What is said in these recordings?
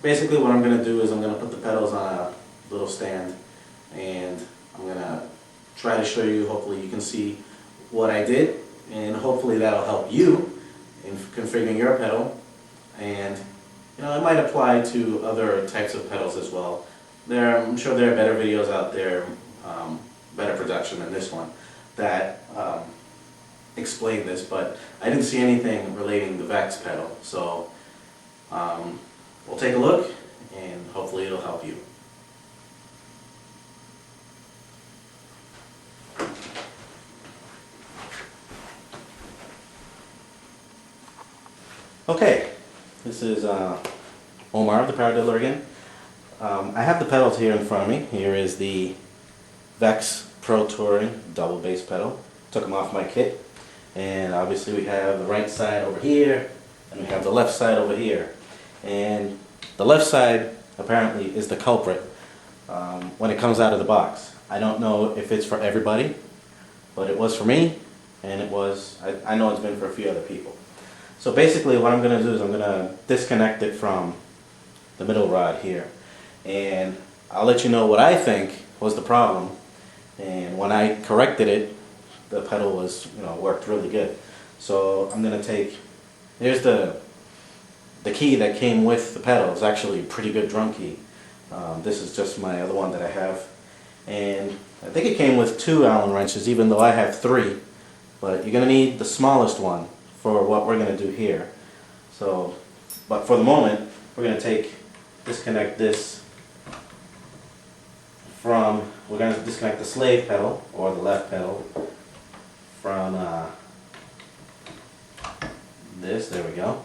basically what I'm going to do is I'm going to put the pedals on a little stand, and I'm going to try to show you, hopefully you can see what I did, and hopefully that'll help you in configuring your pedal. And you know, it might apply to other types of pedals as well. I'm sure there are better videos out there, better production than this one, that explain this, but I didn't see anything relating to the Vex pedal. So we'll take a look, and hopefully it'll help you. Okay, this is Omar, the Paradiddler again. I have the pedals here in front of me. Here is the Vex Pro Touring double bass pedal. Took them off my kit. And obviously we have the right side over here, and we have the left side over here. And the left side apparently is the culprit when it comes out of the box. I don't know if it's for everybody, but it was for me, and it was, I know it's been for a few other people. So basically what I'm going to do is I'm going to disconnect it from the middle rod here, and I'll let you know what I think was the problem. And when I corrected it, the pedal was, worked really good. So I'm going to take, here's the key that came with the pedal. It's actually a pretty good drum key. This is just my other one that I have, and I think it came with 2 Allen wrenches, even though I have 3. But you're going to need the smallest one for what we're going to do here. So, but for the moment, we're going to disconnect this from, we're going to disconnect the slave pedal, or the left pedal, from this. There we go.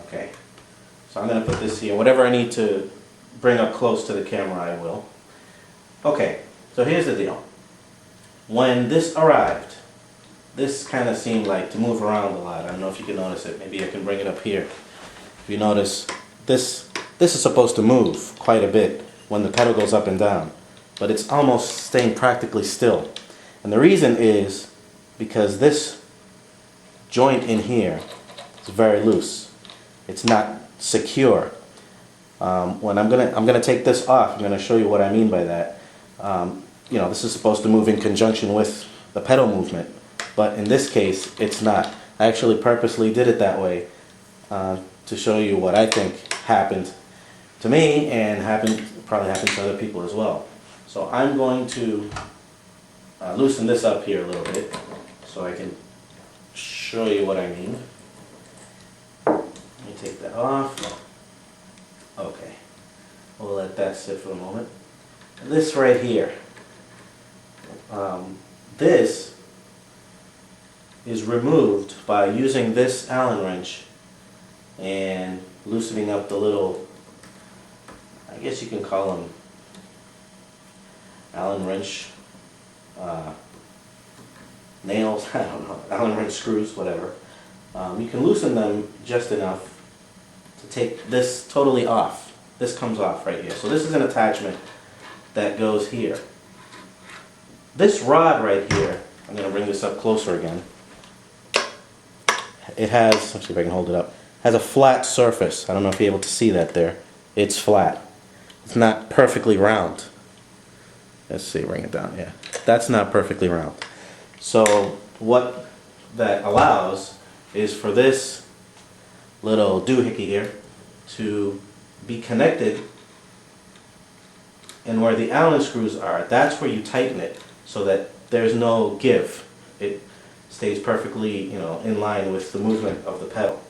Okay. So I'm going to put this here. Whatever I need to bring up close to the camera, I will. Okay, so here's the deal. When this arrived, this kind of seemed like to move around a lot. I don't know if you can notice it. Maybe I can bring it up here. If you notice, this is supposed to move quite a bit when the pedal goes up and down, but it's almost staying practically still. And the reason is because this joint in here is very loose. It's not secure. When I'm gonna take this off, I'm gonna show you what I mean by that. This is supposed to move in conjunction with the pedal movement, but in this case, it's not. I actually purposely did it that way to show you what I think happened to me, and probably happened to other people as well. So I'm going to loosen this up here a little bit so I can show you what I mean. Let me take that off. Okay, we'll let that sit for a moment. This right here, this is removed by using this Allen wrench and loosening up the little, I guess you can call them Allen wrench nails, I don't know, Allen wrench screws, whatever. You can loosen them just enough to take this totally off. This comes off right here. So this is an attachment that goes here. This rod right here, I'm going to bring this up closer again. It has, let's see if I can hold it up, has a flat surface. I don't know if you're able to see that there. It's flat. It's not perfectly round. Let's see, bring it down, yeah. That's not perfectly round. So what that allows is for this little doohickey here to be connected, and where the Allen screws are, that's where you tighten it so that there's no give. It stays perfectly, in line with the movement of the pedal.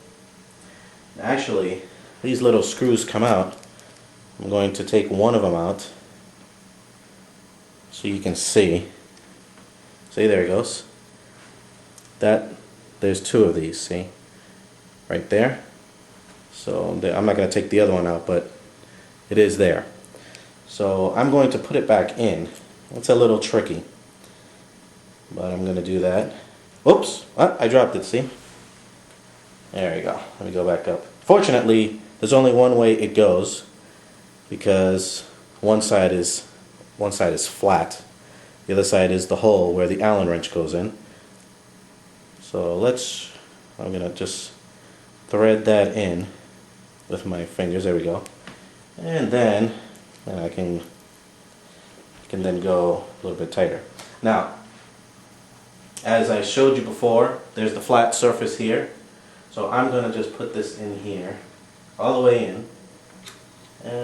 Actually, these little screws come out. I'm going to take one of them out so you can see. See, there it goes. There's 2 of these, see? Right there. So I'm not going to take the other one out, but it is there. So I'm going to put it back in. It's a little tricky, but I'm going to do that. Oops, I dropped it, see? There we go. Let me go back up. Fortunately, there's only one way it goes, because one side is flat. The other side is the hole where the Allen wrench goes in. So I'm going to just thread that in with my fingers. There we go. And then I can then go a little bit tighter. Now, as I showed you before, there's the flat surface here. So I'm going to just put this in here, all the way in.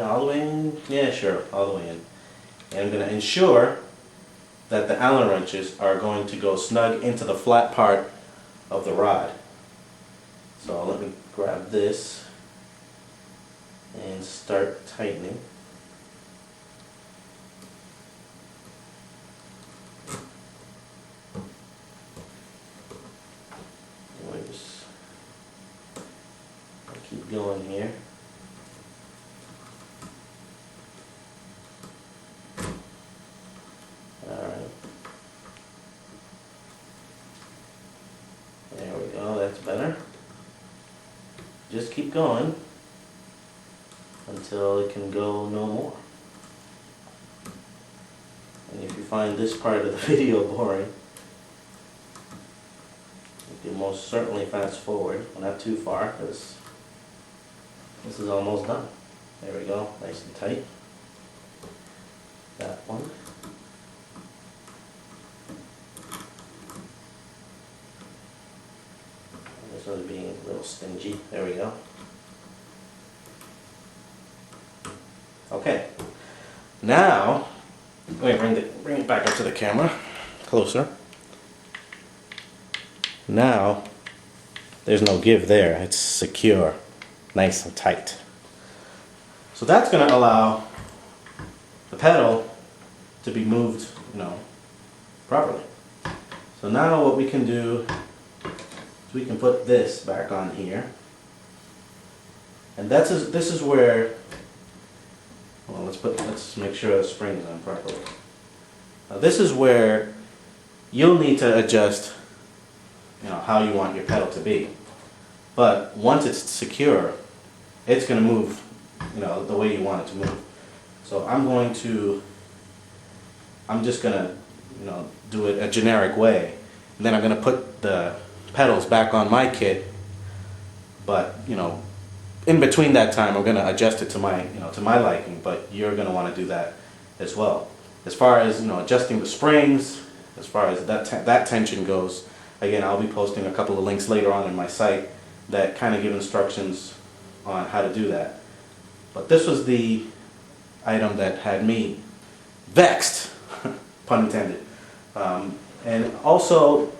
All the way in? Yeah, sure, all the way in. And I'm going to ensure that the Allen wrenches are going to go snug into the flat part of the rod. So let me grab this and start tightening. Keep going here. Alright. There we go, that's better. Just keep going until it can go no more. And if you find this part of the video boring, you can most certainly fast forward, but not too far, because this is almost done. There we go, nice and tight. That one. This one's being a little stingy. There we go. Okay. Now, wait, bring it back up to the camera, closer. Now, there's no give there. It's secure, nice and tight. So that's going to allow the pedal to be moved, properly. So now what we can do is we can put this back on here, and this is where. Well, let's make sure the spring is on properly. Now this is where you'll need to adjust, how you want your pedal to be. But once it's secure, it's going to move, the way you want it to move. So I'm just going to, do it a generic way. And then I'm going to put the pedals back on my kit. But, in between that time, I'm going to adjust it to my, to my liking. But you're going to want to do that as well. As far as, adjusting the springs, as far as that tension goes, again, I'll be posting a couple of links later on in my site that kind of give instructions on how to do that. But this was the item that had me vexed, pun intended. And also,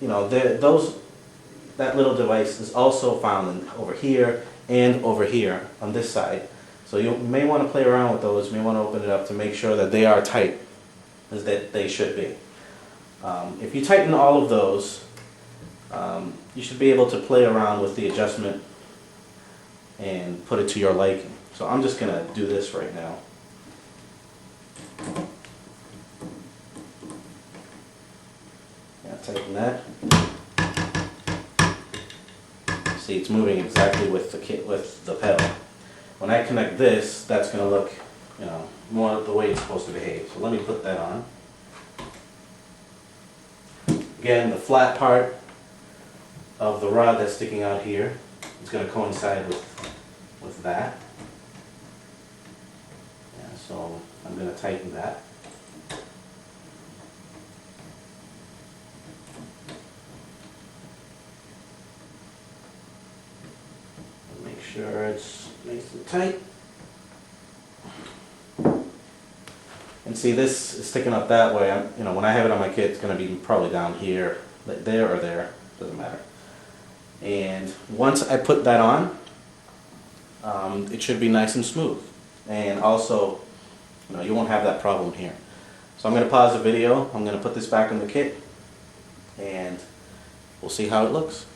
that little device is also found over here and over here on this side. So you may want to play around with those. You may want to open it up to make sure that they are tight as that they should be. If you tighten all of those, you should be able to play around with the adjustment and put it to your liking. So I'm just going to do this right now. Tighten that. See, it's moving exactly with the pedal. When I connect this, that's going to look, more the way it's supposed to behave. So let me put that on. Again, the flat part of the rod that's sticking out here is going to coincide with that. Yeah, so I'm going to tighten that. Make sure it's nice and tight. And see, this is sticking up that way. When I have it on my kit, it's going to be probably down here, there or there, doesn't matter. And once I put that on, it should be nice and smooth. And also, you won't have that problem here. So I'm going to pause the video. I'm going to put this back in the kit, and we'll see how it looks.